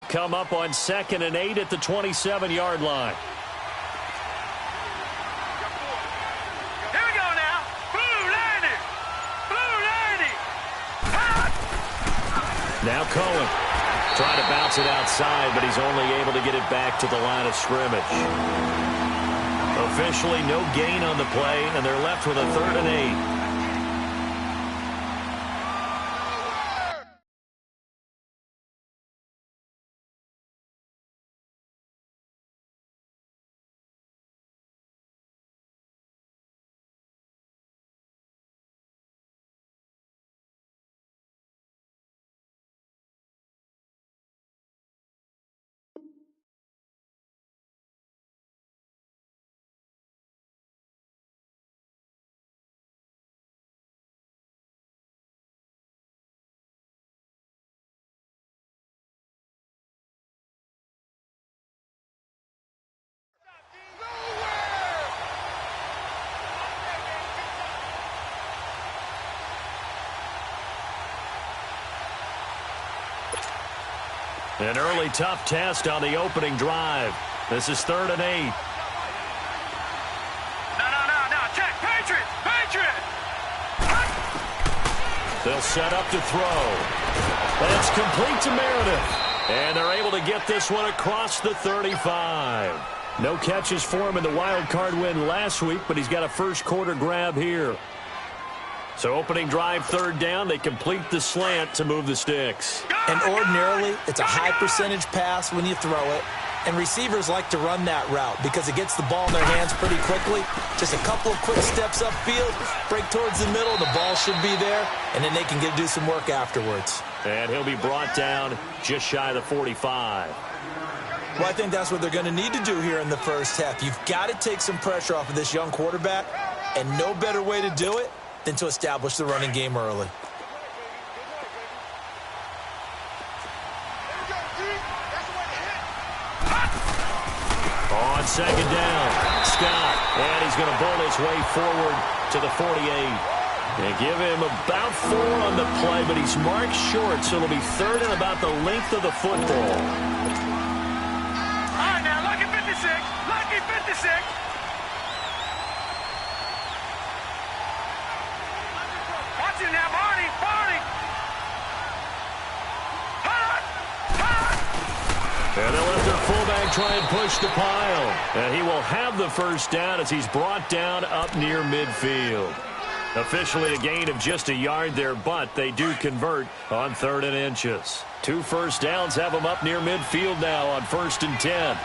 come up on 2nd and 8 at the 27-yard line. Here we go now. Blue landing. Blue landing. Now Cohen trying to bounce it outside, but he's only able to get it back to the line of scrimmage. Officially no gain on the play, and they're left with a 3rd and 8. An early tough test on the opening drive. This is 3rd and 8. No. Check. Patriot. They'll set up to throw. And it's complete to Meredith. And they're able to get this one across the 35. No catches for him in the wild card win last week, but he's got a first quarter grab here. So opening drive, 3rd down, they complete the slant to move the sticks. And ordinarily, it's a high percentage pass when you throw it. And receivers like to run that route because it gets the ball in their hands pretty quickly. Just a couple of quick steps upfield, break towards the middle, the ball should be there, and then they can do some work afterwards. And he'll be brought down just shy of the 45. Well, I think that's what they're going to need to do here in the first half. You've got to take some pressure off of this young quarterback, and no better way to do it than to establish the running game early. On 2nd down, Scott, and he's going to bowl his way forward to the 48. They give him about 4 on the play, but he's marked short, so it'll be 3rd and about the length of the football. All right, now, lucky 56. Lucky 56. Watch it now, Barney. And they'll let their fullback try and push the pile. And he will have the first down as he's brought down up near midfield. Officially a gain of just a yard there, but they do convert on 3rd and inches. 2 first downs have them up near midfield now on 1st and 10.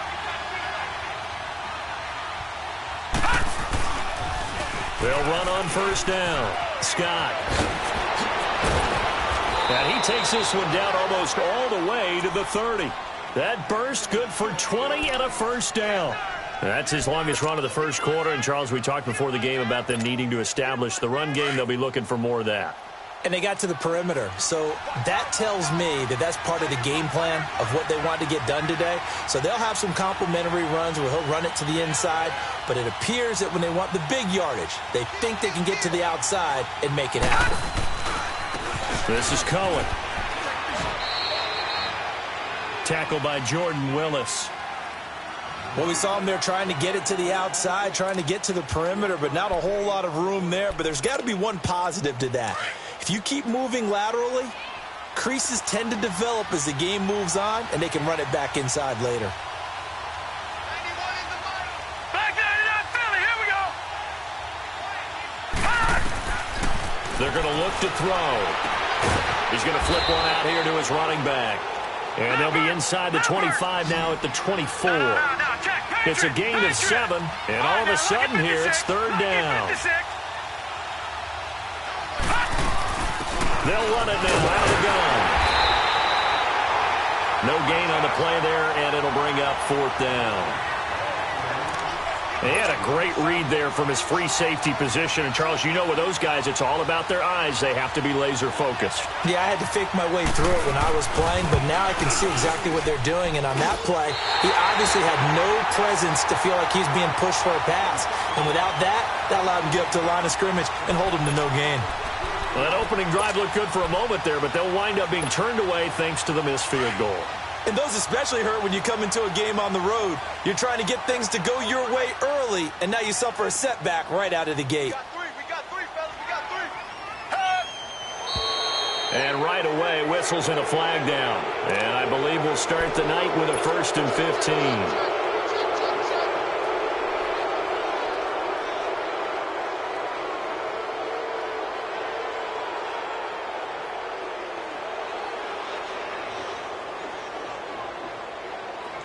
They'll run on 1st down. Scott. And he takes this one down almost all the way to the 30. That burst good for 20 and a first down. That's his longest run of the first quarter. And, Charles, we talked before the game about them needing to establish the run game. They'll be looking for more of that. And they got to the perimeter. So that tells me that that's part of the game plan of what they want to get done today. So they'll have some complementary runs where he'll run it to the inside. But it appears that when they want the big yardage, they think they can get to the outside and make it happen. This is Cohen. Tackled by Jordan Willis. Well, we saw him there trying to get it to the outside, trying to get to the perimeter, but not a whole lot of room there. But there's got to be one positive to that. If you keep moving laterally, creases tend to develop as the game moves on, and they can run it back inside later. Back 99 Philly, here we go. They're going to look to throw. He's going to flip one out here to his running back. And they'll be inside the 25 now at the 24. It's a gain of 7, and all of a sudden here it's 3rd down. They'll run it now out of the gun. No gain on the play there, and it'll bring up 4th down. They had a great read there from his free safety position. And, Charles, you know with those guys, it's all about their eyes. They have to be laser focused. Yeah, I had to fake my way through it when I was playing, but now I can see exactly what they're doing. And on that play, he obviously had no presence to feel like he's being pushed for a pass. And without that, that allowed him to get up to the line of scrimmage and hold him to no gain. Well, that opening drive looked good for a moment there, but they'll wind up being turned away thanks to the missed field goal. And those especially hurt when you come into a game on the road. You're trying to get things to go your way early, and now you suffer a setback right out of the gate. We got three, fellas. We got three. And right away, whistles and a flag down. And I believe we'll start the night with a 1st and 15.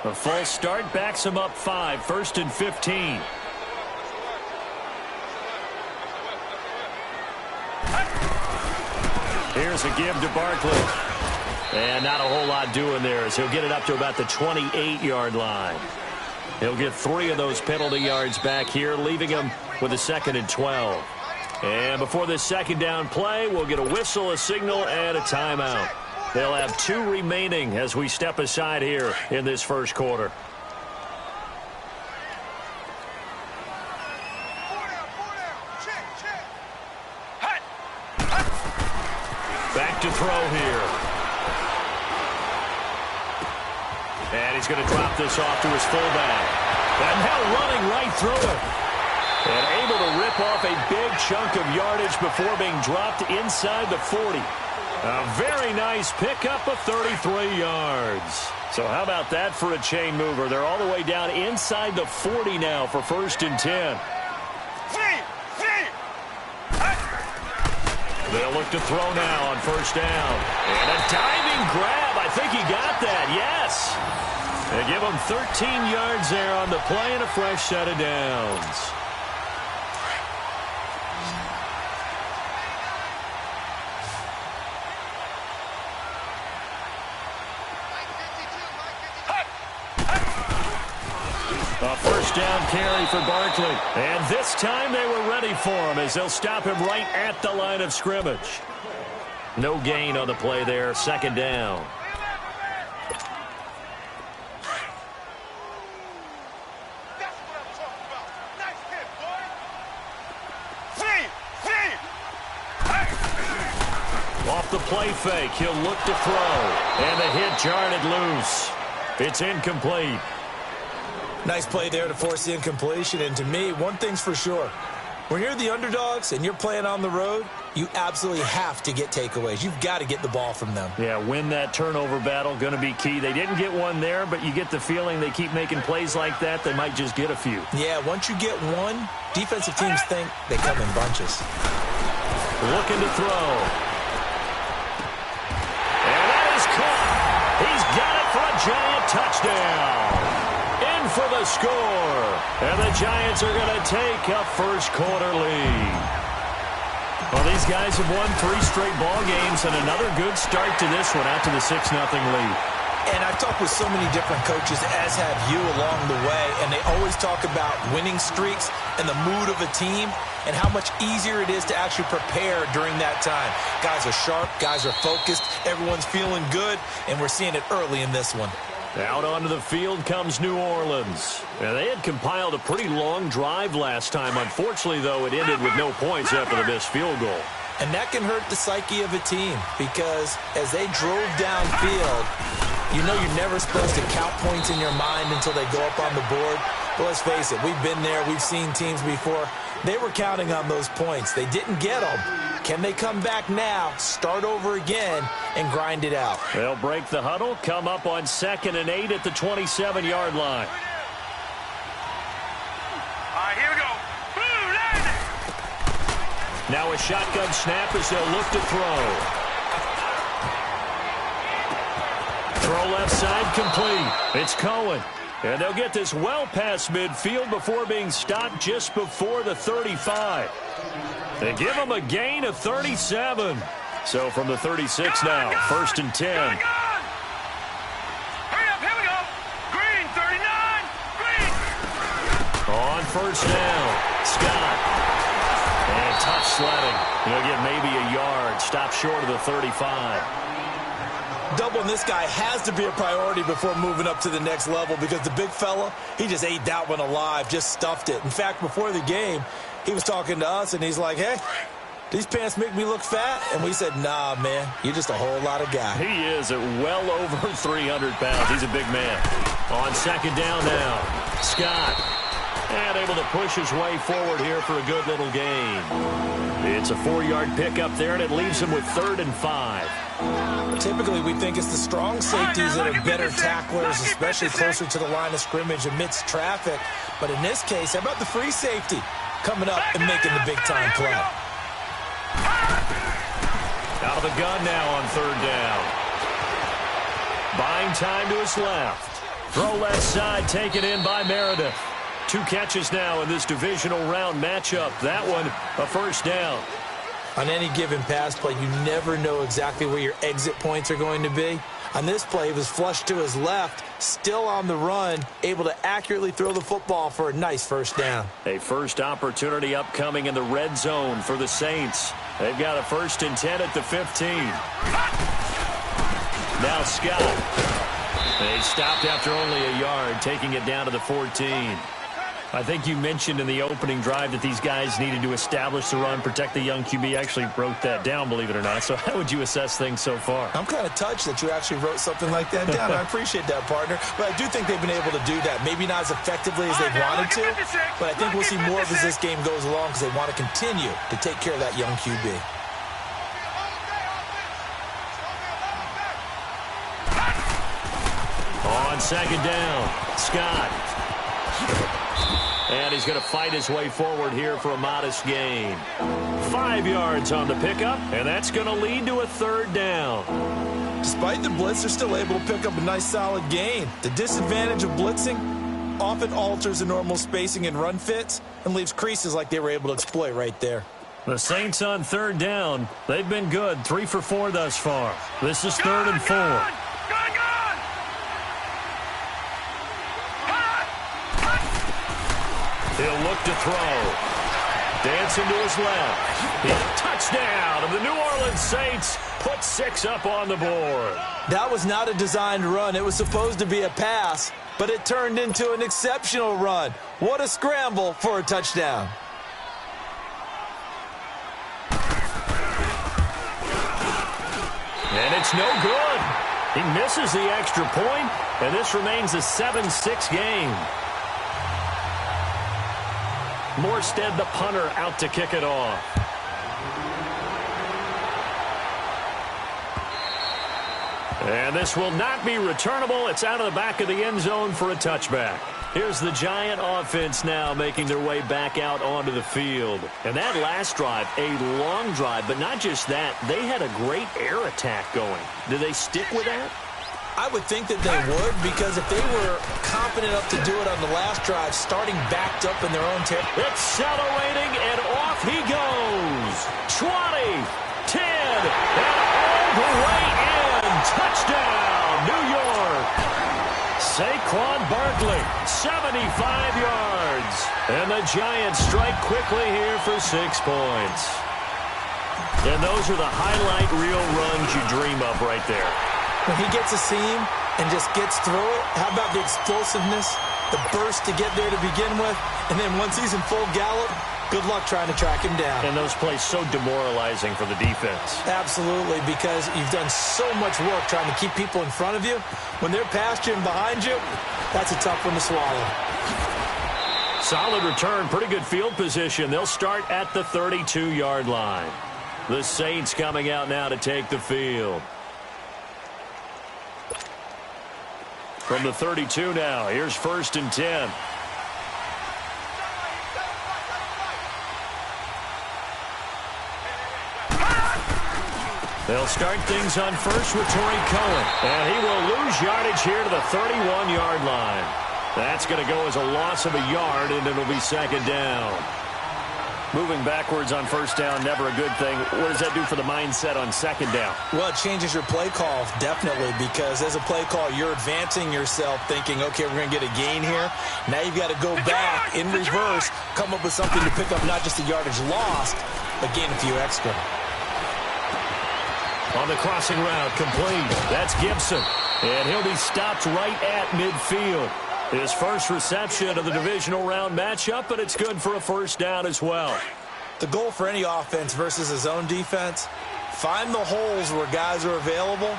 A false start backs him up 5, 1st and 15. Here's a give to Barkley. And not a whole lot doing there as he'll get it up to about the 28-yard line. He'll get 3 of those penalty yards back here, leaving him with a 2nd and 12. And before this second down play, we'll get a whistle, a signal, and a timeout. They'll have 2 remaining as we step aside here in this first quarter. Back to throw here. And he's going to drop this off to his fullback. And now running right through it. And able to rip off a big chunk of yardage before being dropped inside the 40. A very nice pickup of 33 yards. So how about that for a chain mover? They're all the way down inside the 40 now for 1st and 10. They'll look to throw now on 1st down. And a diving grab. I think he got that. Yes. They give him 13 yards there on the play and a fresh set of downs. A 1st down carry for Barkley. And this time they were ready for him as they'll stop him right at the line of scrimmage. No gain on the play there. 2nd down. Off the play fake, he'll look to throw. And the hit jarred it loose. It's incomplete. Nice play there to force the incompletion. And to me, one thing's for sure. When you're the underdogs and you're playing on the road, you absolutely have to get takeaways. You've got to get the ball from them. Yeah, win that turnover battle, going to be key. They didn't get one there, but you get the feeling they keep making plays like that, they might just get a few. Yeah, once you get one, defensive teams think they come in bunches. Looking to throw. And that is caught. He's got it for a Giant touchdown. In for the score. And the Giants are going to take a first quarter lead. Well, these guys have won 3 straight ball games and another good start to this one out to the 6-0 lead. And I've talked with so many different coaches, as have you, along the way, and they always talk about winning streaks and the mood of a team and how much easier it is to actually prepare during that time. Guys are sharp, guys are focused, everyone's feeling good, and we're seeing it early in this one. Out onto the field comes New Orleans. And they had compiled a pretty long drive last time. Unfortunately, though, it ended with no points after the missed field goal. And that can hurt the psyche of a team because as they drove downfield, you know you're never supposed to count points in your mind until they go up on the board. But let's face it, we've been there. We've seen teams before. They were counting on those points. They didn't get them. Can they come back now, start over again, and grind it out? They'll break the huddle, come up on 2nd and 8 at the 27-yard line. All right, here we go. Blue line. Now a shotgun snap as they'll look to throw. Throw left side complete. It's Cohen. And they'll get this well past midfield before being stopped just before the 35. They give him a gain of 37. So from the 36 now, 1st and 10. Hurry up, here we go. Green, 39. Green. On 1st down, Scott. And tough sledding. He'll get maybe a yard. Stop short of the 35. Doubling this guy has to be a priority before moving up to the next level because the big fella, he just ate that one alive, just stuffed it. In fact, before the game, he was talking to us, and he's like, hey, these pants make me look fat. And we said, nah, man, you're just a whole lot of guy. He is at well over 300 pounds. He's a big man. On second down now, Scott. And able to push his way forward here for a good little gain. It's a 4-yard pickup there, and it leaves him with 3rd and 5. Typically, we think it's the strong safeties that are better tacklers, especially closer to the line of scrimmage amidst traffic. But in this case, how about the free safety coming up and making the big-time play? Out of the gun now on 3rd down. Buying time to his left. Throw left side, taken in by Meredith. 2 catches now in this divisional round matchup. That one, a 1st down. On any given pass play, you never know exactly where your exit points are going to be. On this play, he was flushed to his left, still on the run, able to accurately throw the football for a nice 1st down. A first opportunity upcoming in the red zone for the Saints. They've got a 1st and 10 at the 15. Now Scott. They stopped after only a yard, taking it down to the 14. I think you mentioned in the opening drive that these guys needed to establish the run, protect the young QB. I actually wrote that down, believe it or not. So how would you assess things so far? I'm kind of touched that you actually wrote something like that down. I appreciate that, partner. But I do think they've been able to do that. Maybe not as effectively as they've wanted to, but I think we'll see more of as this game goes along because they want to continue to take care of that young QB. On second down, Scott. And he's going to fight his way forward here for a modest gain. 5 yards on the pickup, and that's going to lead to a 3rd down. Despite the blitz, they're still able to pick up a nice solid gain. The disadvantage of blitzing often alters the normal spacing and run fits and leaves creases like they were able to exploit right there. The Saints on 3rd down. They've been good, 3 for 4 thus far. This is 3rd and 4. He'll look to throw. Dancing to his left. Touchdown, and the New Orleans Saints put 6 up on the board. That was not a designed run. It was supposed to be a pass, but it turned into an exceptional run. What a scramble for a touchdown. And it's no good. He misses the extra point, and this remains a 7-6 game. Morstead, the punter, out to kick it off. And this will not be returnable. It's out of the back of the end zone for a touchback. Here's the Giant offense now making their way back out onto the field. And that last drive, a long drive, but not just that. They had a great air attack going. Do they stick with that? I would think that they would, because if they were confident enough to do it on the last drive, starting backed up in their own territory. Accelerating, and off he goes. 20, 10, and all the way in. Touchdown, New York. Saquon Barkley, 75 yards. And the Giants strike quickly here for 6 points. And those are the highlight reel runs you dream of right there. When he gets a seam and just gets through it, how about the explosiveness, the burst to get there to begin with, and then once he's in full gallop, good luck trying to track him down. And those plays so demoralizing for the defense. Absolutely, because you've done so much work trying to keep people in front of you. When they're past you and behind you, that's a tough one to swallow. Solid return, pretty good field position. They'll start at the 32-yard line. The Saints coming out now to take the field. From the 32 now, here's 1st and 10. They'll start things on first with Torrey Cohen. And he will lose yardage here to the 31-yard line. That's going to go as a loss of a yard, and it'll be 2nd down. Moving backwards on 1st down, never a good thing. What does that do for the mindset on 2nd down? Well, it changes your play call, definitely, because as a play call, you're advancing yourself thinking, okay, we're going to get a gain here. Now you've got to go back in reverse, come up with something to pick up not just the yardage lost, but gain a few extra. On the crossing route, complete. That's Gibson. And he'll be stopped right at midfield. His first reception of the divisional round matchup, but it's good for a 1st down as well. The goal for any offense versus a zone defense, find the holes where guys are available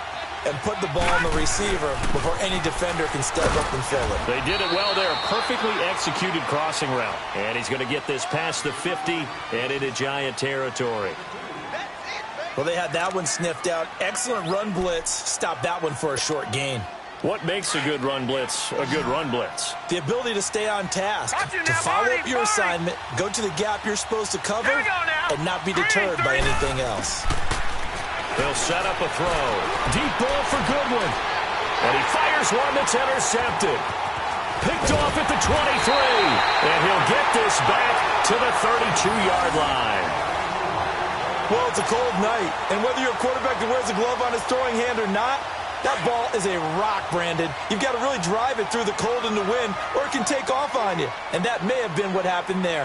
and put the ball on the receiver before any defender can step up and fill it. They did it well there. Perfectly executed crossing route. And he's going to get this past the 50 and into Giant territory. Well, they had that one sniffed out. Excellent run blitz. Stopped that one for a short gain. What makes a good run blitz a good run blitz? The ability to stay on task, to follow up your assignment, go to the gap you're supposed to cover, and not be deterred by anything else. They'll set up a throw. Deep ball for Goodwin. And he fires one that's intercepted. Picked off at the 23. And he'll get this back to the 32-yard line. Well, it's a cold night. And whether you're a quarterback that wears a glove on his throwing hand or not, that ball is a rock, Brandon. You've got to really drive it through the cold and the wind, or it can take off on you. And that may have been what happened there.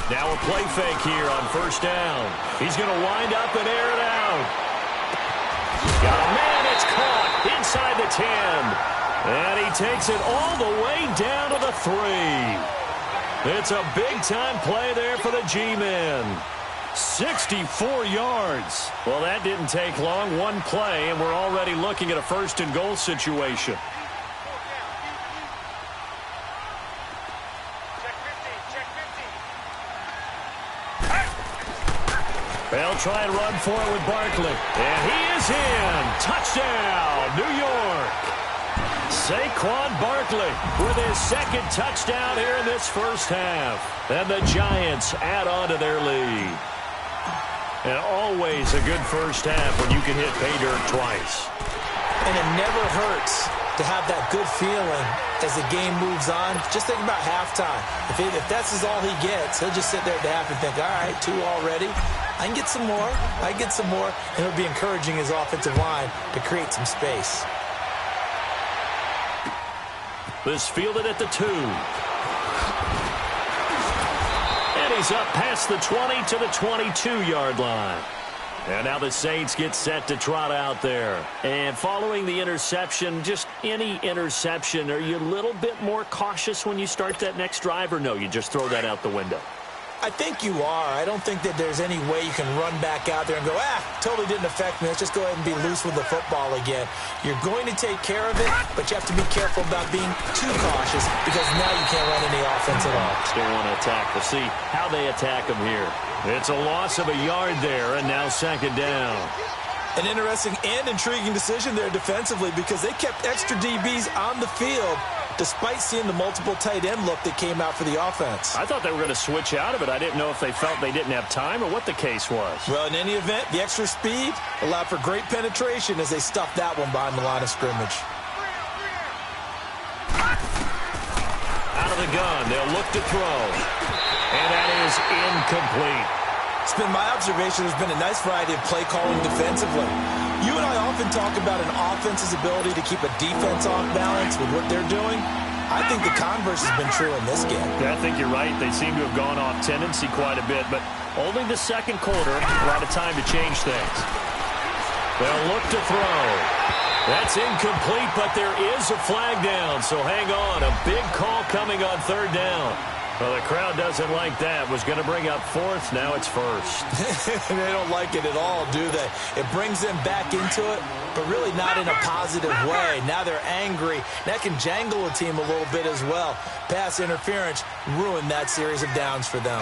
Now a play fake here on first down. He's going to wind up and air it out. Got a man, it's caught inside the 10. And he takes it all the way down to the 3. It's a big-time play there for the G-men. 64 yards. Well, that didn't take long. One play, and we're already looking at a first-and-goal situation. They'll try and run for it with Barkley. And he is in. Touchdown, New York. Saquon Barkley with his second touchdown here in this first half. And the Giants add on to their lead. And always a good first half when you can hit pay dirt twice. And it never hurts to have that good feeling as the game moves on. Just think about halftime. If that's all he gets, he'll just sit there at the half and think, all right, 2 already. I can get some more. I can get some more. And it'll be encouraging his offensive line to create some space. This fielded at the 2. And he's up past the 20 to the 22-yard line. And now the Saints get set to trot out there. And following the interception, just any interception, are you a little bit more cautious when you start that next drive, or no, you just throw that out the window? I think you are. I don't think that there's any way you can run back out there and go, totally didn't affect me. Let's just go ahead and be loose with the football again. You're going to take care of it, but you have to be careful about being too cautious because now you can't run any offense at all. Still want to attack. We'll see how they attack them here. It's a loss of a yard there, and now second down. An interesting and intriguing decision there defensively because they kept extra DBs on the field despite seeing the multiple tight end look that came out for the offense. I thought they were going to switch out of it. I didn't know if they felt they didn't have time or what the case was. Well, in any event, the extra speed allowed for great penetration as they stuffed that one behind the line of scrimmage. Out of the gun, they'll look to throw. And that is incomplete. It's been my observation there's been a nice variety of play calling defensively. You and I often talk about an offense's ability to keep a defense off balance with what they're doing. I think the converse has been true in this game. Yeah, I think you're right. They seem to have gone off tendency quite a bit, but only the second quarter, a lot of time to change things. They'll look to throw. That's incomplete, but there is a flag down, so hang on. A big call coming on third down. Well, the crowd doesn't like that. Was going to bring up fourth. Now it's first. They don't like it at all, do they? It brings them back into it, but really not in a positive way. Now they're angry. That can jangle a team a little bit as well. Pass interference ruined that series of downs for them.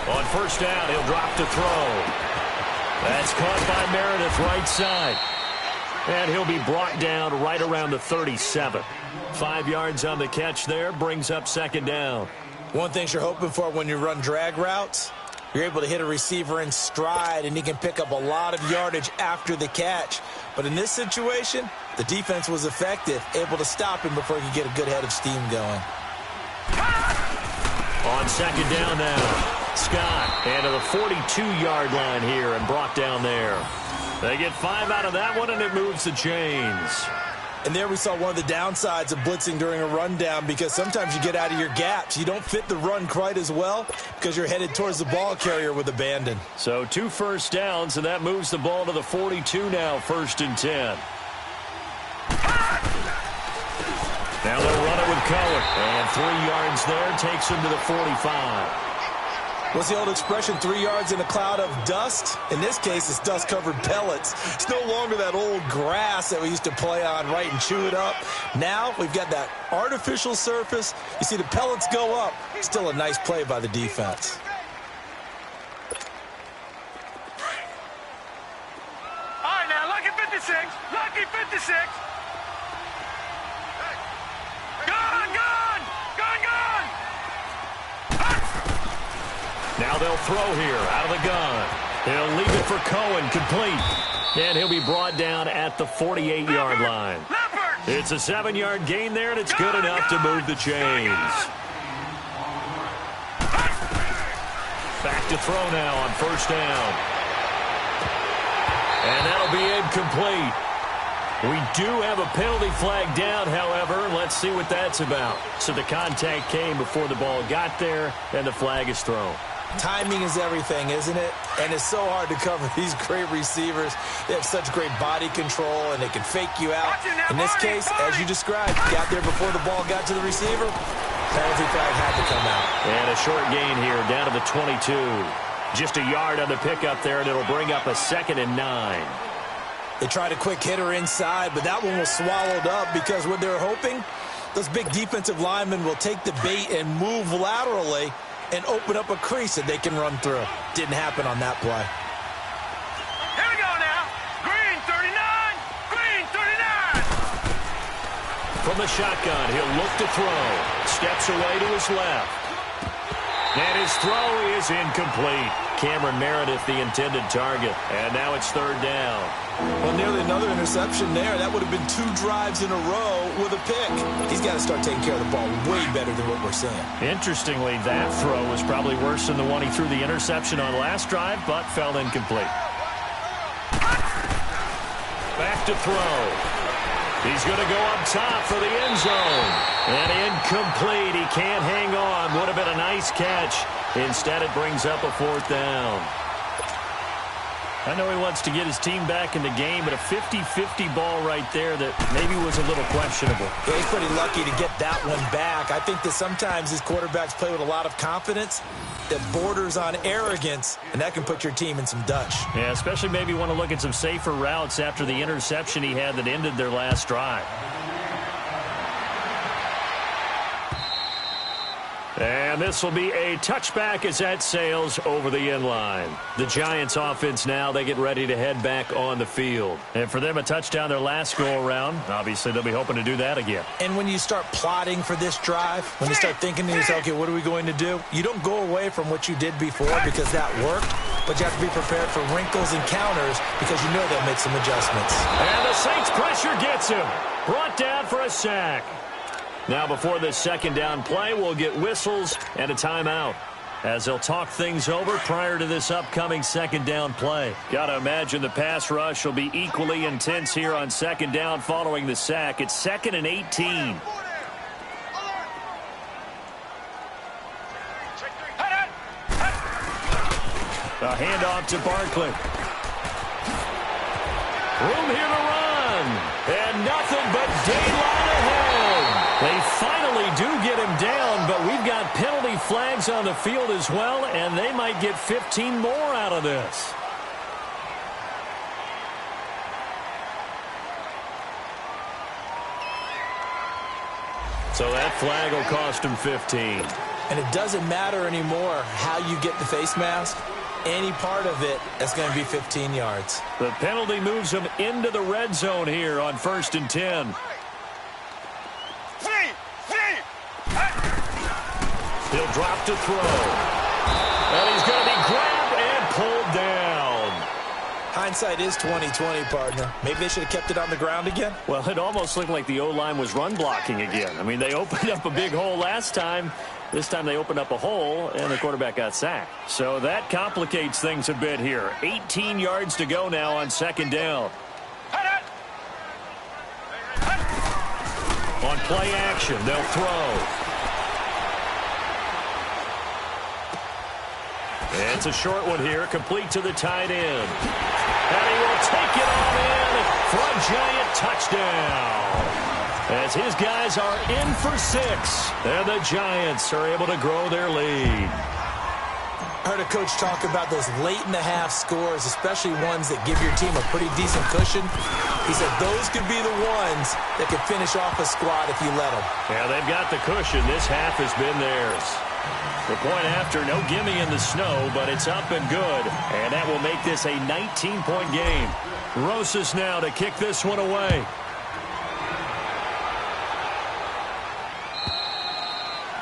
On first down, he'll drop to throw. That's caught by Meredith right side. And he'll be brought down right around the 37. 5 yards on the catch there, brings up second down. One thing you're hoping for when you run drag routes, you're able to hit a receiver in stride, and he can pick up a lot of yardage after the catch. But in this situation, the defense was effective, able to stop him before he could get a good head of steam going. On second down now, Scott, and to the 42-yard line here and brought down there. They get 5 out of that one, and it moves the chains. And there we saw one of the downsides of blitzing during a rundown because sometimes you get out of your gaps. You don't fit the run quite as well because you're headed towards the ball carrier with abandon. So 2 first downs, and that moves the ball to the 42 now, 1st and 10. Now they'll Cohen. And 3 yards there takes him to the 45. What's the old expression, 3 yards in a cloud of dust? In this case, it's dust-covered pellets. It's no longer that old grass that we used to play on, right, and chew it up. Now we've got that artificial surface. You see the pellets go up. Still a nice play by the defense. All right, now, lucky 56. Lucky 56. Gone, gone. Gone, gone. Now they'll throw here out of the gun. He'll leave it for Cohen, complete. And he'll be brought down at the 48-yard line. It's a 7-yard gain there, and it's good enough to move the chains. Back to throw now on first down. And that'll be incomplete. We do have a penalty flag down, however. Let's see what that's about. So the contact came before the ball got there, and the flag is thrown. Timing is everything, isn't it? And it's so hard to cover these great receivers. They have such great body control, and they can fake you out. In this case, as you described, got there before the ball got to the receiver. Penalty flag had to come out. And a short gain here down to the 22. Just a yard on the pickup there, and it'll bring up a 2nd and 9. They tried a quick hitter inside, but that one was swallowed up because what they're hoping, those big defensive linemen will take the bait and move laterally and open up a crease that they can run through. Didn't happen on that play. Here we go now. Green 39. Green 39. From the shotgun, he'll look to throw. Steps away to his left. And his throw is incomplete. Cameron Meredith, the intended target. And now it's 3rd down. Well, nearly another interception there. That would have been 2 drives in a row with a pick. He's got to start taking care of the ball way better than what we're seeing. Interestingly, that throw was probably worse than the one he threw the interception on last drive, but fell incomplete. Back to throw. He's going to go up top for the end zone. And incomplete. He can't hang on. Would have been a nice catch. Instead, it brings up a 4th down. I know he wants to get his team back in the game, but a 50-50 ball right there that maybe was a little questionable. Yeah, he's pretty lucky to get that one back. I think that sometimes these quarterbacks play with a lot of confidence that borders on arrogance, and that can put your team in some Dutch. Yeah, especially maybe want to look at some safer routes after the interception he had that ended their last drive. And this will be a touchback as that sails over the end line. The Giants offense now, they get ready to head back on the field. And for them, a touchdown their last go-around. Obviously, they'll be hoping to do that again. And when you start plotting for this drive, when you start thinking to yourself, okay, what are we going to do? You don't go away from what you did before because that worked, but you have to be prepared for wrinkles and counters because you know they'll make some adjustments. And the Saints pressure gets him. Brought down for a sack. Now, before this 2nd down play, we'll get whistles and a timeout as they'll talk things over prior to this upcoming 2nd down play. Got to imagine the pass rush will be equally intense here on 2nd down following the sack. It's 2nd and 18. A handoff to Barkley. Room here to run. And nothing but daylight ahead. They finally do get him down, but we've got penalty flags on the field as well, and they might get 15 more out of this. So that flag will cost him 15. And it doesn't matter anymore how you get the face mask. Any part of it is going to be 15 yards. The penalty moves him into the red zone here on 1st and 10. He'll drop to throw. And he's going to be grabbed and pulled down. Hindsight is 20/20, partner. Maybe they should have kept it on the ground again. Well, it almost looked like the O-line was run blocking again. I mean, they opened up a big hole last time. This time they opened up a hole, and the quarterback got sacked. So that complicates things a bit here. 18 yards to go now on 2nd down. On play action, they'll throw. It's a short one here, complete to the tight end. And he will take it all in for a Giant touchdown. as his guys are in for 6. And the Giants are able to grow their lead. I heard a coach talk about those late-in-the-half scores, especially ones that give your team a pretty decent cushion. He said those could be the ones that could finish off a squad if you let them. Yeah, they've got the cushion. This half has been theirs. The point after, no gimme in the snow, but it's up and good. And that will make this a 19-point game. Rosas now to kick this one away.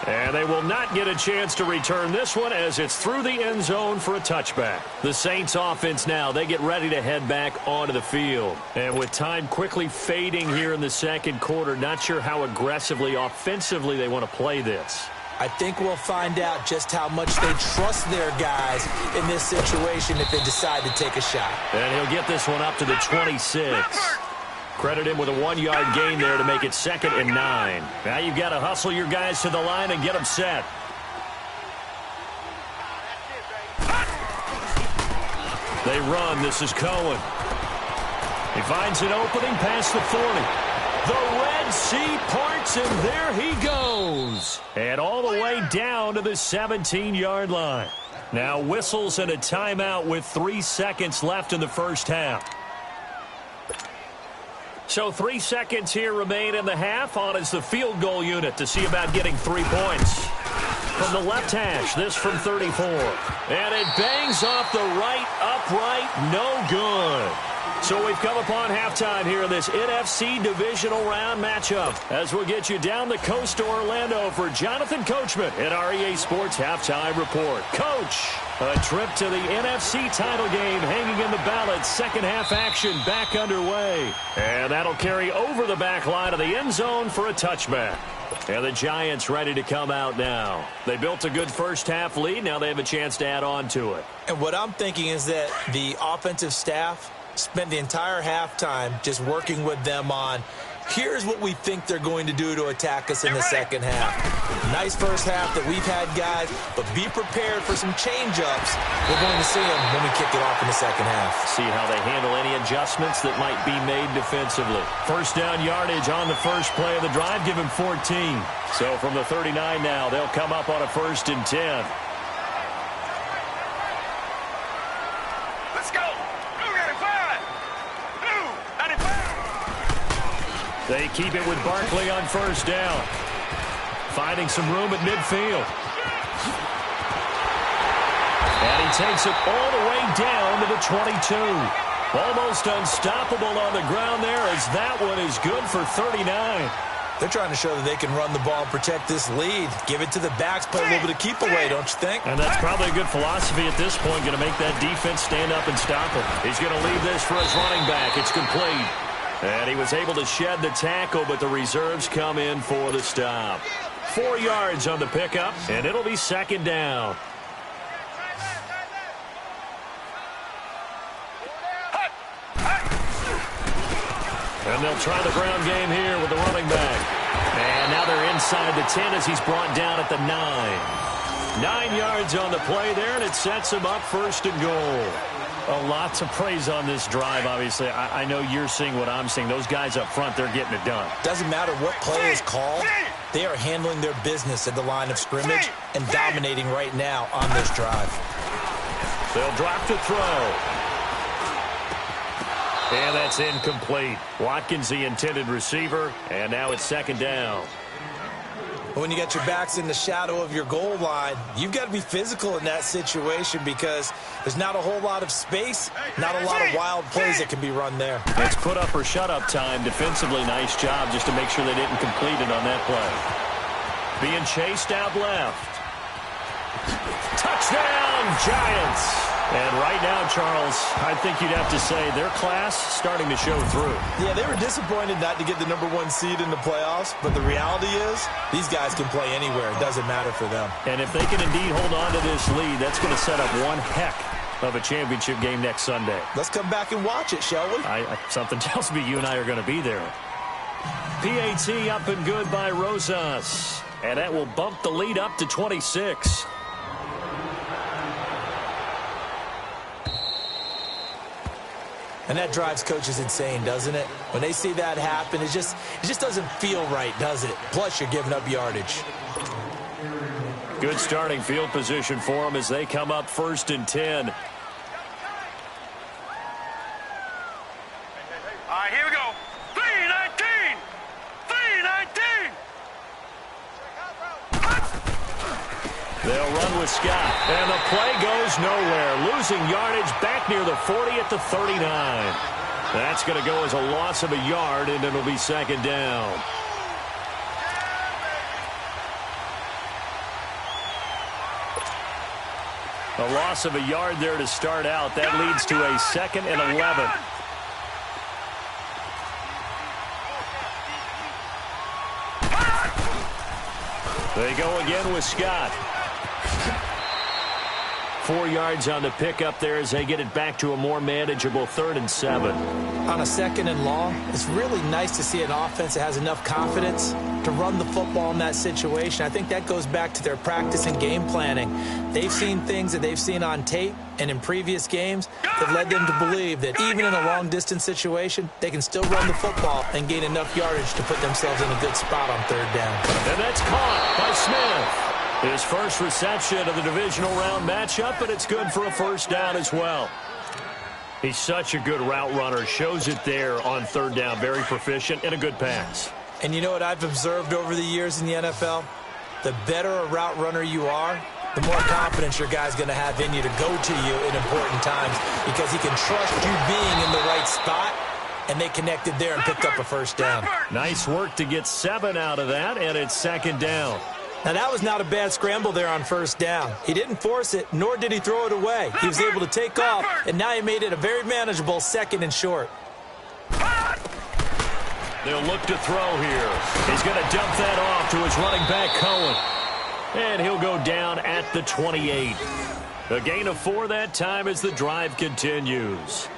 And they will not get a chance to return this one as it's through the end zone for a touchback. The Saints offense now, they get ready to head back onto the field. And with time quickly fading here in the second quarter, not sure how aggressively, offensively they want to play this. I think we'll find out just how much they trust their guys in this situation if they decide to take a shot. And he'll get this one up to the 26. Credit him with a 1-yard gain there to make it 2nd and 9. Now you've got to hustle your guys to the line and get them set. They run. This is Cohen. He finds an opening past the 40. The Red Sea parts, and there he goes. And all the way down to the 17-yard line. Now whistles and a timeout with 3 seconds left in the first half. So 3 seconds here remain in the half. On is the field goal unit to see about getting 3 points. From the left hash, this from 34. And it bangs off the right upright. No good. So we've come upon halftime here in this NFC divisional round matchup as we'll get you down the coast to Orlando for Jonathan Coachman in our EA Sports Halftime Report. Coach, a trip to the NFC title game hanging in the balance. Second half action back underway. And that'll carry over the back line of the end zone for a touchback. And the Giants ready to come out now. They built a good first half lead. Now they have a chance to add on to it. And what I'm thinking is that the offensive staff spent the entire halftime just working with them on, here's what we think they're going to do to attack us in the second half. Nice first half that we've had, guys, but be prepared for some change-ups. We're going to see them when we kick it off in the second half. See how they handle any adjustments that might be made defensively. First down yardage on the first play of the drive, give him 14. So from the 39 now, they'll come up on a 1st and 10. Let's go. Blue 95. Blue 95. They keep it with Barkley on first down. Finding some room at midfield. And he takes it all the way down to the 22. Almost unstoppable on the ground there as that one is good for 39. They're trying to show that they can run the ball and protect this lead. Give it to the backs, play a little bit of keep away, don't you think? And that's probably a good philosophy at this point, going to make that defense stand up and stop him. He's going to leave this for his running back. It's complete. And he was able to shed the tackle, but the reserves come in for the stop. 4 yards on the pickup, and it'll be 2nd down. And they'll try the ground game here with the running back. And now they're inside the 10 as he's brought down at the 9. 9 yards on the play there, and it sets him up 1st and goal. A lot to praise on this drive, obviously. I know you're seeing what I'm seeing. Those guys up front, they're getting it done. Doesn't matter what play is called. They are handling their business at the line of scrimmage and dominating right now on this drive. They'll drop to throw. And that's incomplete. Watkins, the intended receiver, and now it's 2nd down. When you got your backs in the shadow of your goal line, you've got to be physical in that situation because there's not a whole lot of space, not a lot of wild plays that can be run there. It's put up or shut up time. Defensively, nice job just to make sure they didn't complete it on that play. Being chased out left. Touchdown, Giants. And right now, Charles, I think you'd have to say their class starting to show through. Yeah, they were disappointed not to get the #1 seed in the playoffs, but the reality is these guys can play anywhere. It doesn't matter for them. And if they can indeed hold on to this lead, that's going to set up one heck of a championship game next Sunday. Let's come back and watch it, shall we? Something tells me you and I are going to be there. PAT up and good by Rosas. And that will bump the lead up to 26. And that drives coaches insane, doesn't it? When they see that happen, it just doesn't feel right, does it? Plus, you're giving up yardage. Good starting field position for them as they come up 1st and 10. All right, here we go. 3-19. 3-19. They'll run with Scott. And the play goes nowhere. Losing yardage back near the 40 at the 39. That's going to go as a loss of a yard, and it'll be 2nd down. A loss of a yard there to start out. That leads to a 2nd and 11. They go again with Scott. 4 yards on the pickup there as they get it back to a more manageable 3rd and 7. On a 2nd and long, it's really nice to see an offense that has enough confidence to run the football in that situation. I think that goes back to their practice and game planning. They've seen things that they've seen on tape and in previous games that led them to believe that even in a long-distance situation, they can still run the football and gain enough yardage to put themselves in a good spot on 3rd down. And that's caught by Smith. His first reception of the divisional round matchup, but it's good for a 1st down as well. He's such a good route runner. Shows it there on 3rd down. Very proficient and a good pass. And you know what I've observed over the years in the NFL? The better a route runner you are, the more confidence your guy's going to have in you to go to you in important times because he can trust you being in the right spot, and they connected there and picked up a 1st down. Nice work to get 7 out of that, and it's 2nd down. Now, that was not a bad scramble there on 1st down. He didn't force it, nor did he throw it away. He was able to take off, and now he made it a very manageable 2nd and short. They'll look to throw here. He's going to dump that off to his running back, Cohen. And he'll go down at the 28. A gain of 4 that time as the drive continues.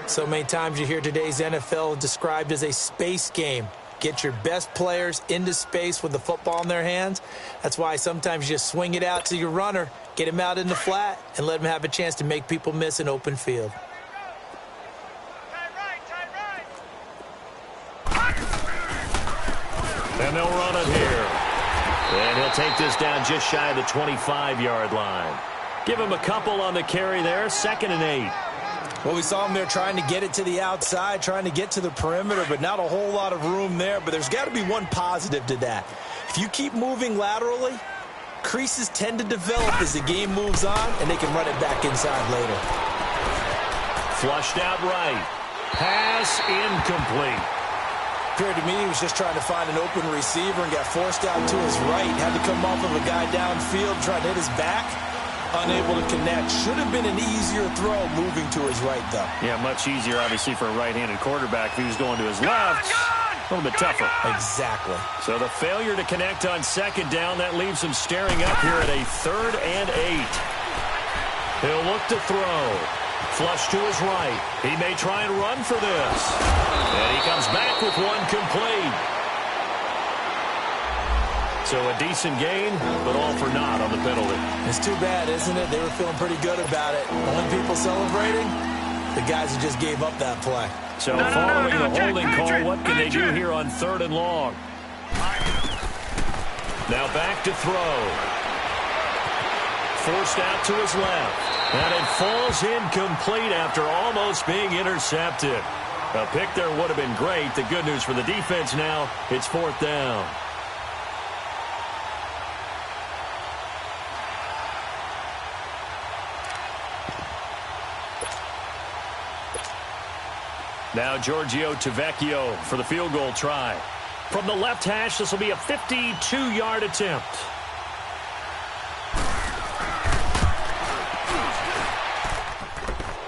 So many times you hear today's NFL described as a space game. Get your best players into space with the football in their hands. That's why sometimes you just swing it out to your runner, get him out in the flat, and let him have a chance to make people miss an open field. And they'll run it here. And he'll take this down just shy of the 25-yard line. Give him a couple on the carry there, 2nd and 8. Well, we saw him there trying to get it to the outside, trying to get to the perimeter, but not a whole lot of room there. But there's got to be one positive to that. If you keep moving laterally, creases tend to develop as the game moves on, and they can run it back inside later. Flushed out right. Pass incomplete. Appeared to me he was just trying to find an open receiver and got forced out to his right. Had to come off of a guy downfield, trying to hit his back. Unable to connect. Should have been an easier throw moving to his right, though. Yeah, much easier, obviously, for a right-handed quarterback. If he was going to his left, a little bit tougher. Exactly. So the failure to connect on 2nd down, that leaves him staring up here at a 3rd and 8. He'll look to throw. Flush to his right. He may try and run for this. And he comes back with one complete. So a decent gain, but all for naught on the penalty. It's too bad, isn't it? They were feeling pretty good about it. Only people celebrating, the guys who just gave up that play. So following the holding call, what can they do here on 3rd and long? Now back to throw. Forced out to his left. And it falls incomplete after almost being intercepted. A pick there would have been great. The good news for the defense now, it's 4th down. Now Giorgio Tavecchio for the field goal try. From the left hash, this will be a 52-yard attempt.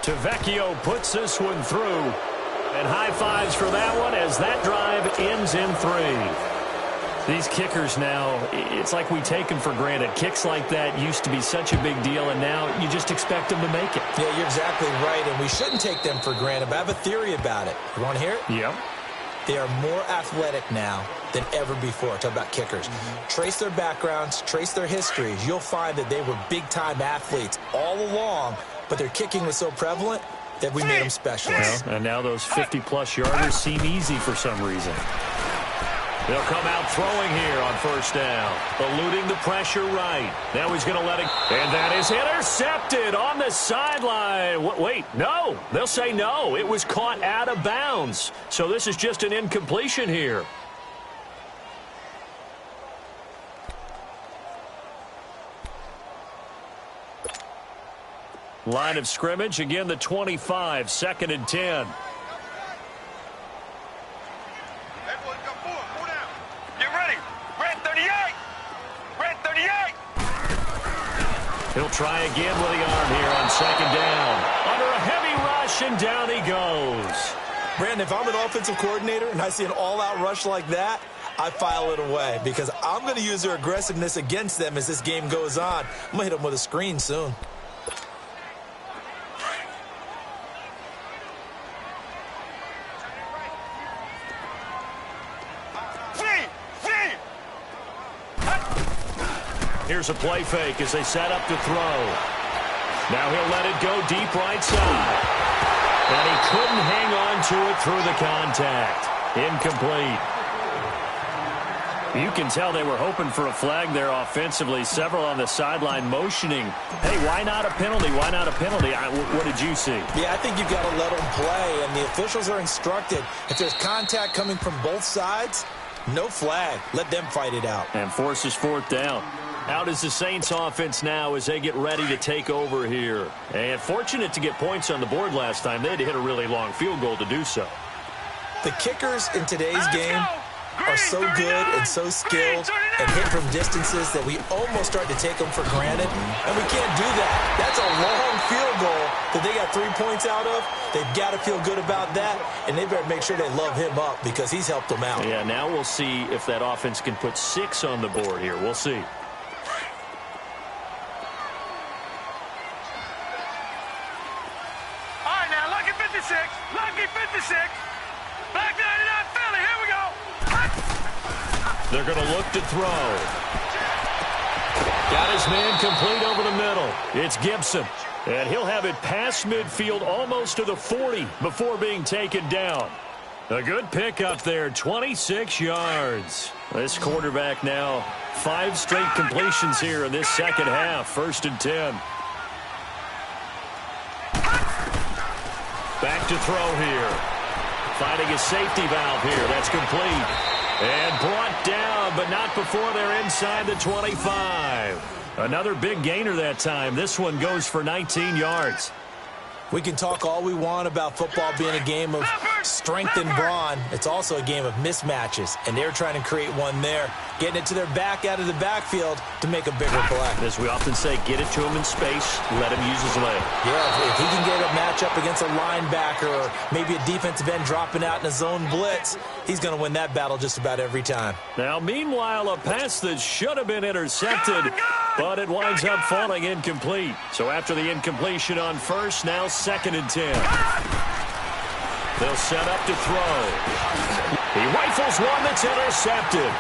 Tavecchio puts this one through. And high fives for that one as that drive ends in 3. These kickers now, it's like we take them for granted. Kicks like that used to be such a big deal, and now you just expect them to make it. Yeah, you're exactly right, and we shouldn't take them for granted, but I have a theory about it. You want to hear it? Yep. They are more athletic now than ever before. Talk about kickers. Trace their backgrounds, trace their histories. You'll find that they were big-time athletes all along, but their kicking was so prevalent, that we made them specialists. Well, and now those 50-plus yarders seem easy for some reason. They'll come out throwing here on first down, eluding the pressure right. Now he's going to let it, and that is intercepted on the sideline. Wait, no. They'll say no. It was caught out of bounds. So this is just an incompletion here. Line of scrimmage, again the 25, 2nd and 10. He'll try again with the arm here on 2nd down. Under a heavy rush, and down he goes. Brandon, if I'm an offensive coordinator and I see an all-out rush like that, I file it away because I'm going to use their aggressiveness against them as this game goes on. I'm going to hit them with a screen soon. Here's a play fake as they set up to throw. Now he'll let it go deep right side. And he couldn't hang on to it through the contact. Incomplete. You can tell they were hoping for a flag there offensively. Several on the sideline motioning. Hey, why not a penalty? Why not a penalty? What did you see? Yeah, I think you've got to let them play, and the officials are instructed. If there's contact coming from both sides, no flag. Let them fight it out. And forces 4th down. Out is the Saints offense now as they get ready to take over here. And fortunate to get points on the board last time. They had to hit a really long field goal to do so. The kickers in today's game are so good and so skilled and hit from distances that we almost start to take them for granted. And we can't do that. That's a long field goal that they got 3 points out of. They've got to feel good about that, and they better make sure they love him up because he's helped them out. Yeah, now we'll see if that offense can put 6 on the board here. We'll see. Lucky 56. Black 99 Philly. Here we go. They're going to look to throw. Got his man complete over the middle. It's Gibson. And he'll have it past midfield almost to the 40 before being taken down. A good pickup there, 26 yards. This quarterback now 5 straight completions here in this second half. 1st and 10. Back to throw here. Finding a safety valve here. That's complete. And brought down, but not before they're inside the 25. Another big gainer that time. This one goes for 19 yards. We can talk all we want about football being a game of strength and brawn. It's also a game of mismatches, and they're trying to create one there, getting it to their back out of the backfield to make a bigger play. As we often say, get it to him in space, let him use his leg. Yeah, if he can get a matchup against a linebacker or maybe a defensive end dropping out in a zone blitz, he's going to win that battle just about every time. Now, meanwhile, a pass that should have been intercepted, but it winds up falling incomplete. So after the incompletion on first, now 2nd and 10. They'll set up to throw. He rifles one that's intercepted.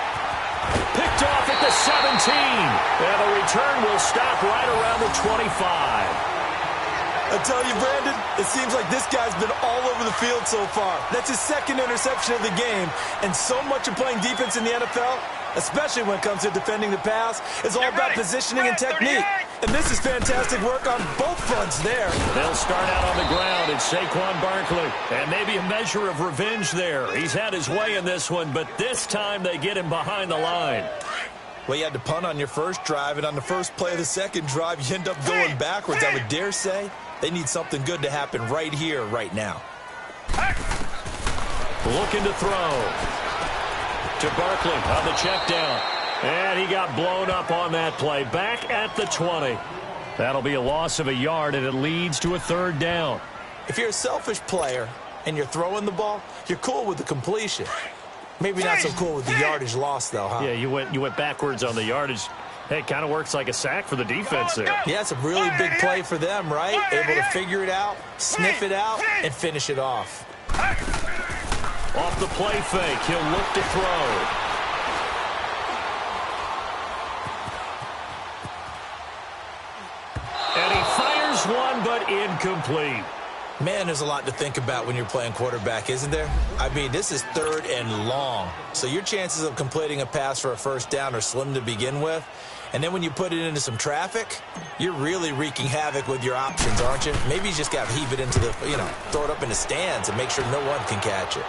Picked off at the 17. And the return will stop right around the 25. I tell you, Brandon, it seems like this guy's been all over the field so far. That's his 2nd interception of the game. And so much of playing defense in the NFL, especially when it comes to defending the pass, is all about positioning and technique. And this is fantastic work on both fronts there. They'll start out on the ground. It's Saquon Barkley. And maybe a measure of revenge there. He's had his way in this one, but this time they get him behind the line. Well, you had to punt on your first drive, and on the first play of the second drive, you end up going backwards. I would dare say they need something good to happen right here, right now. Looking to throw. To Barkley on the check down. And he got blown up on that play. Back at the 20. That'll be a loss of a yard, and it leads to a 3rd down. If you're a selfish player and you're throwing the ball, you're cool with the completion. Maybe not so cool with the yardage loss, though, huh? Yeah, you went backwards on the yardage. Hey, it kind of works like a sack for the defense there. Yeah, it's a really big play for them, right? Able to figure it out, sniff it out, and finish it off. Off the play fake, he'll look to throw. And he fires one, but incomplete. Man, there's a lot to think about when you're playing quarterback, isn't there? I mean, this is 3rd and long. So your chances of completing a pass for a first down are slim to begin with. And then when you put it into some traffic, you're really wreaking havoc with your options, aren't you? Maybe you just got to heave it into the, throw it up in the stands and make sure no one can catch it.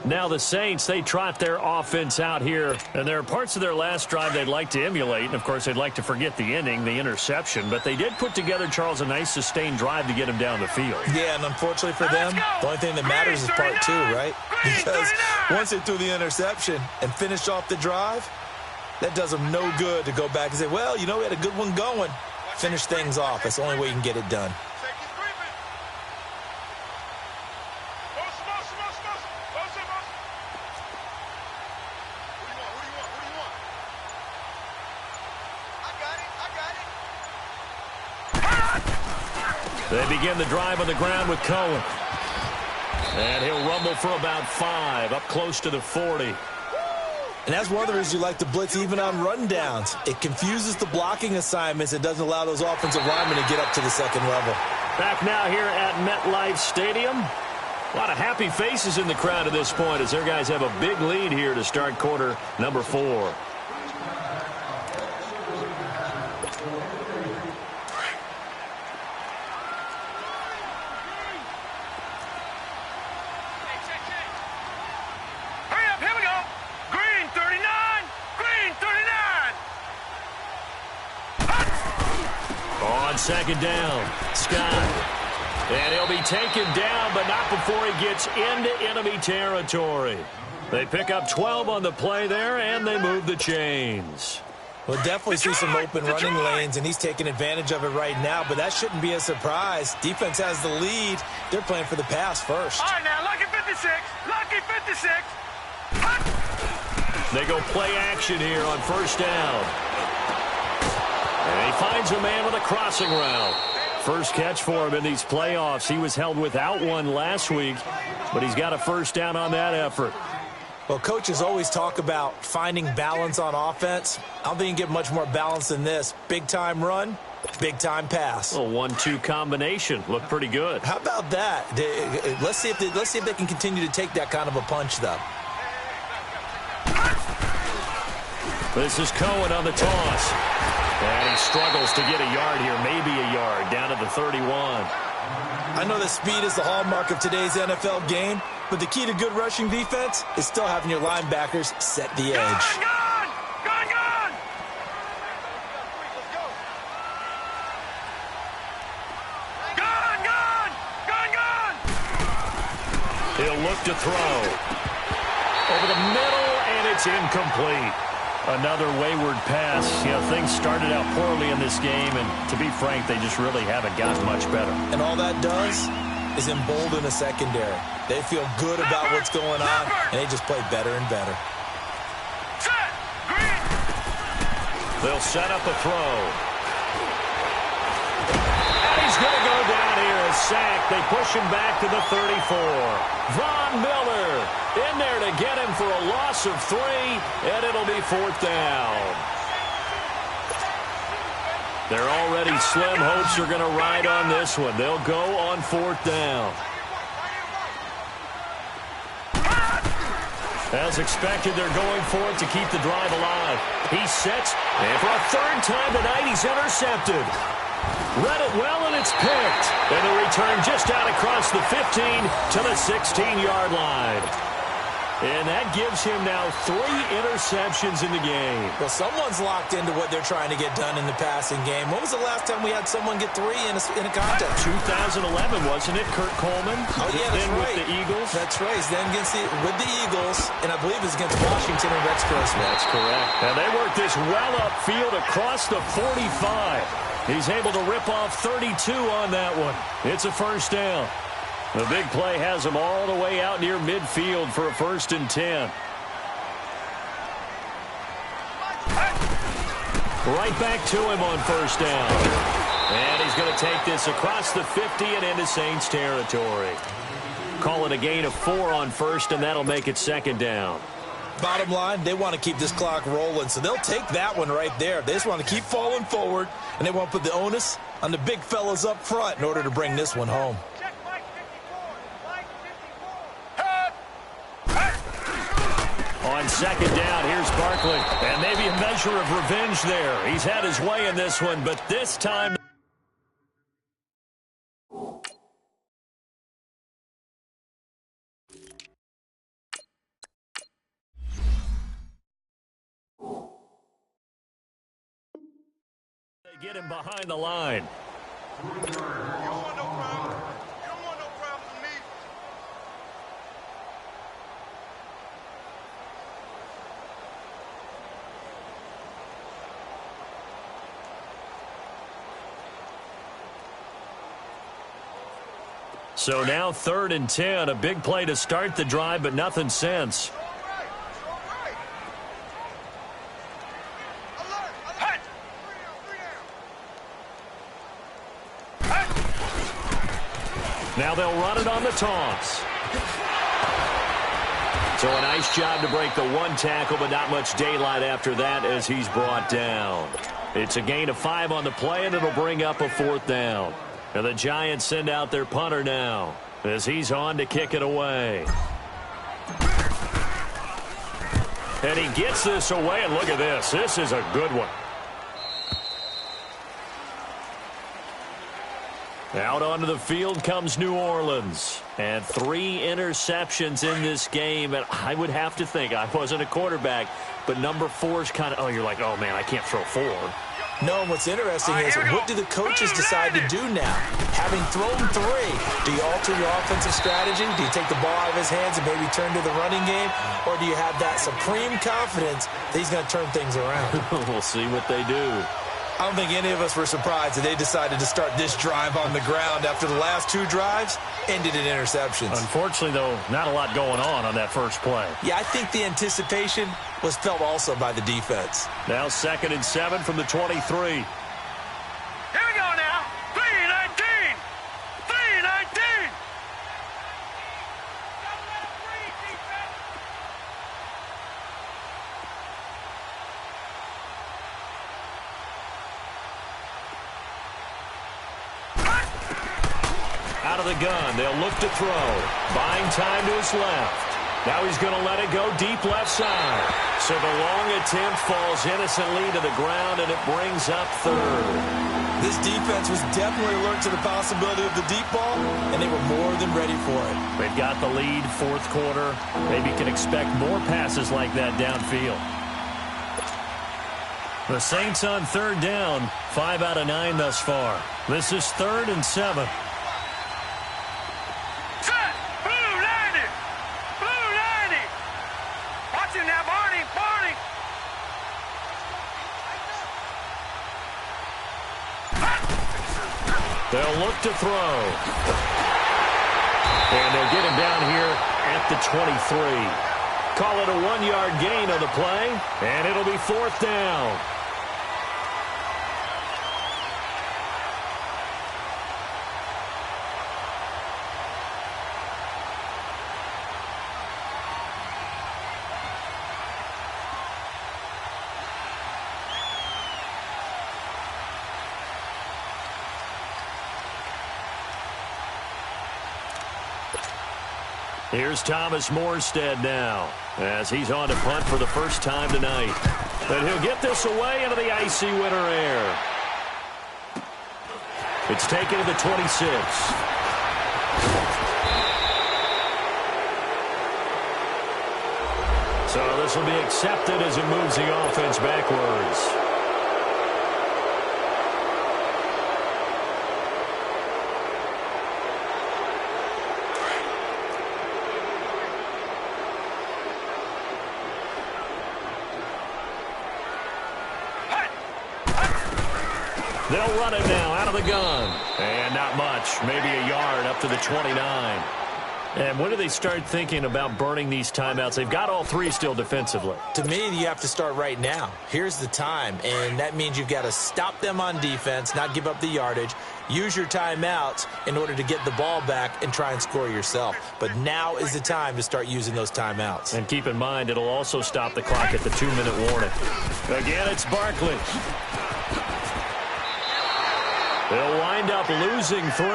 Now the Saints, they trot their offense out here, and there are parts of their last drive they'd like to emulate, and of course they'd like to forget the ending, the interception, but they did put together, Charles, a nice sustained drive to get him down the field. Yeah, and unfortunately for them, the only thing that matters is part 2, right? Because once they threw the interception and finished off the drive, that does them no good to go back and say, well, we had a good one going. Finish things off. That's the only way you can get it done. They begin the drive on the ground with Cohen. And he'll rumble for about 5, up close to the 40. And that's one of the reasons you like to blitz even on rundowns. It confuses the blocking assignments. It doesn't allow those offensive linemen to get up to the second level. Back now here at MetLife Stadium. A lot of happy faces in the crowd at this point as their guys have a big lead here to start quarter number 4. Second down, Scott. And he'll be taken down, but not before he gets into enemy territory. They pick up 12 on the play there, and they move the chains. We'll definitely see some open running lanes, and he's taking advantage of it right now, but that shouldn't be a surprise. Defense has the lead. They're playing for the pass first. All right, now, lucky 56. Lucky 56. They go play action here on first down. And he finds a man with a crossing route. First catch for him in these playoffs. He was held without one last week, but he's got a first down on that effort. Well, coaches always talk about finding balance on offense. I don't think you can get much more balance than this. Big-time run, big-time pass. A 1-2 combination. Looked pretty good. How about that? Let's see if they can continue to take that kind of a punch, though. This is Cohen on the toss. And he struggles to get a yard here, maybe a yard, down to the 31. I know that speed is the hallmark of today's NFL game, but the key to good rushing defense is still having your linebackers set the edge. Gone! He'll look to throw. Over the middle, and it's incomplete. Another wayward pass. Things started out poorly in this game, and to be frank, they just really haven't gotten much better. And all that does is embolden the secondary. They feel good about what's going on, and they just play better and better. They'll set up a throw. And he's going to go down here, a sack. They push him back to the 34. Von Miller in there to get him for a loss of 3, and it'll be 4th down. Their already slim hopes are going to ride on this one. They'll go on 4th down. As expected, they're going for it to keep the drive alive. He sets, and for a 3rd time tonight, he's intercepted. Read it well, and it's picked. And the return just out across the 15 to the 16-yard line. And that gives him now 3 interceptions in the game. Well, someone's locked into what they're trying to get done in the passing game. When was the last time we had someone get 3 in a contest? 2011, wasn't it, Kurt Coleman? Oh, yeah, that's then right. With the Eagles? That's right. Then with the Eagles, and I believe it's against Washington and Rex Grossman. That's correct. And they work this well upfield across the 45. He's able to rip off 32 on that one. It's a first down. The big play has him all the way out near midfield for a 1st and 10. Right back to him on first down. And he's going to take this across the 50 and into Saints territory. Call it a gain of 4 on first, and that'll make it 2nd down. Bottom line, they want to keep this clock rolling, so they'll take that one right there. They just want to keep falling forward And they won't put the onus on the big fellas up front in order to bring this one home. Check Mike 54. On second down, here's Barkley. And maybe a measure of revenge there. He's had his way in this one, but this time... They get him behind the line. You don't want no problem. You don't want no problem with me. So now 3rd and 10, a big play to start the drive, but nothing since. Now they'll run it on the toss. So a nice job to break the one tackle, but not much daylight after that as he's brought down. It's a gain of 5 on the play, and it'll bring up a 4th down. And the Giants send out their punter now as he's on to kick it away. And he gets this away, and look at this. This is a good one. Out onto the field comes New Orleans. And 3 interceptions in this game. And I would have to think, I wasn't a quarterback, but number 4 is kind of, oh, you're like, oh, man, I can't throw 4. No, and what's interesting is what do the coaches decide to do now? Having thrown 3, do you alter your offensive strategy? Do you take the ball out of his hands and maybe turn to the running game? Or do you have that supreme confidence that he's going to turn things around? We'll see what they do. I don't think any of us were surprised that they decided to start this drive on the ground after the last 2 drives ended in interceptions. Unfortunately, though, not a lot going on that first play. Yeah, I think the anticipation was felt also by the defense. Now 2nd and 7 from the 23. Here we go now. 3-19. 3-19. Out of the gun, they'll look to throw. Buying time to his left. Now he's going to let it go deep left side. So the long attempt falls innocently to the ground, and it brings up 3rd. This defense was definitely alert to the possibility of the deep ball, and they were more than ready for it. They've got the lead, 4th quarter. Maybe can expect more passes like that downfield. The Saints on 3rd down, 5 out of 9 thus far. This is 3rd and 7. They'll look to throw. And they'll get him down here at the 23. Call it a 1-yard gain on the play, and it'll be 4th down. Here's Thomas Morstead now as he's on to punt for the first time tonight. And he'll get this away into the icy winter air. It's taken to the 26. So this will be accepted as it moves the offense backwards. They'll run it now out of the gun. And not much, maybe a yard up to the 29. And when do they start thinking about burning these timeouts? They've got all 3 still defensively. To me, you have to start right now. Here's the time, and that means you've got to stop them on defense, not give up the yardage, use your timeouts in order to get the ball back and try and score yourself. But now is the time to start using those timeouts. And keep in mind, it'll also stop the clock at the 2-minute warning. Again, it's Barkley. They'll wind up losing 3,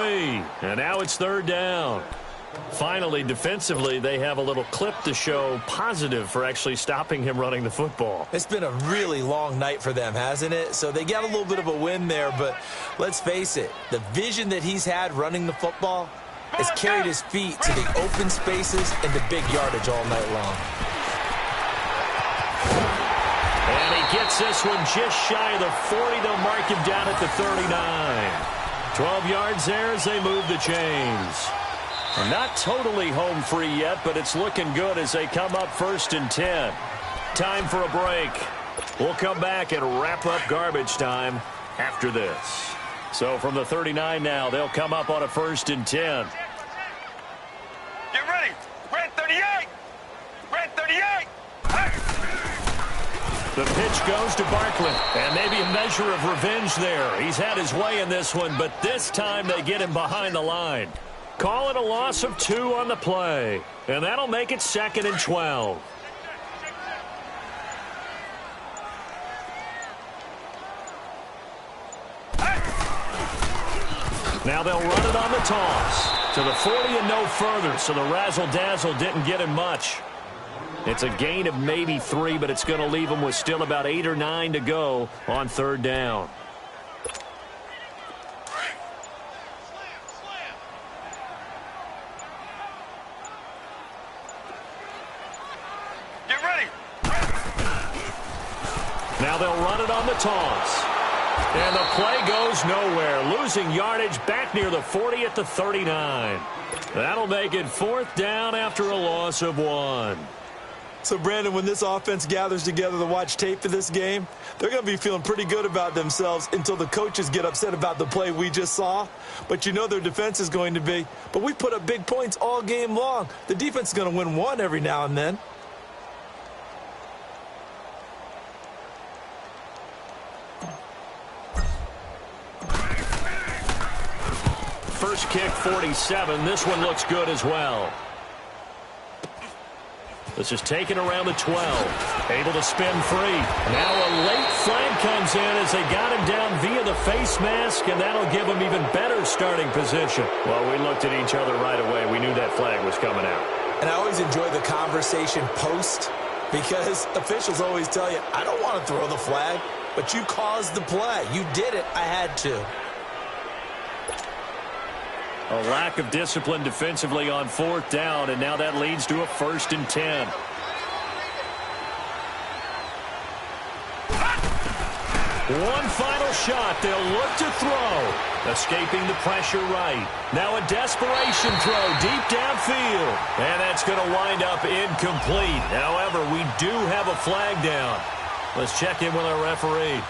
and now it's 3rd down. Finally, defensively, they have a little clip to show positive for actually stopping him running the football. It's been a really long night for them, hasn't it? So they got a little bit of a win there, but let's face it, the vision that he's had running the football has carried his feet to the open spaces and the big yardage all night long. And he gets this one just shy of the 40. They'll mark him down at the 39. 12 yards there as they move the chains. Not totally home free yet, but it's looking good as they come up 1st and 10. Time for a break. We'll come back and wrap up garbage time after this. So from the 39 now, they'll come up on a 1st and 10. Get ready. Red 38. Red 38. The pitch goes to Barkley, and maybe a measure of revenge there. He's had his way in this one, but this time they get him behind the line. Call it a loss of 2 on the play, and that'll make it 2nd and 12. Now they'll run it on the toss to the 40 and no further, so the razzle-dazzle didn't get him much. It's a gain of maybe 3, but it's going to leave him with still about 8 or 9 to go on 3rd down. Get ready. Now they'll run it on the toss. And the play goes nowhere, losing yardage back near the 40 at the 39. That'll make it 4th down after a loss of 1. So, Brandon, when this offense gathers together to watch tape for this game, they're going to be feeling pretty good about themselves until the coaches get upset about the play we just saw. But you know their defense is going to be. But we put up big points all game long. The defense is going to win one every now and then. First kick, 47. This one looks good as well. This is taken around the 12. Able to spin free. Now a late flag comes in as they got him down via the face mask, and that'll give him even better starting position. Well, we looked at each other right away. We knew that flag was coming out. And I always enjoy the conversation post because officials always tell you, I don't want to throw the flag, but you caused the play. You did it. I had to. A lack of discipline defensively on 4th down, and now that leads to a 1st and 10. One final shot. They'll look to throw. Escaping the pressure right. Now a desperation throw deep downfield. And that's going to wind up incomplete. However, we do have a flag down. Let's check in with our referee.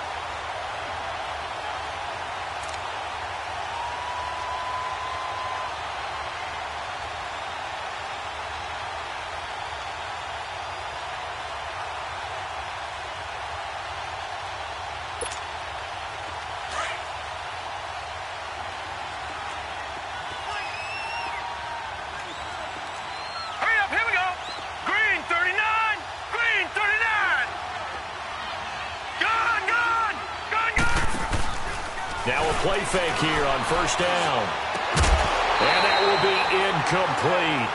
Now a play fake here on 1st down. And that will be incomplete.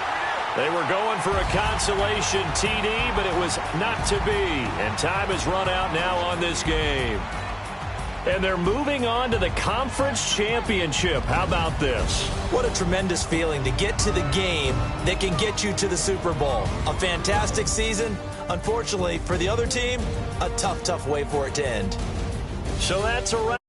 They were going for a consolation TD, but it was not to be. And time has run out now on this game. And they're moving on to the conference championship. How about this? What a tremendous feeling to get to the game that can get you to the Super Bowl. A fantastic season. Unfortunately, for the other team, a tough, tough way for it to end. So that's a wrap.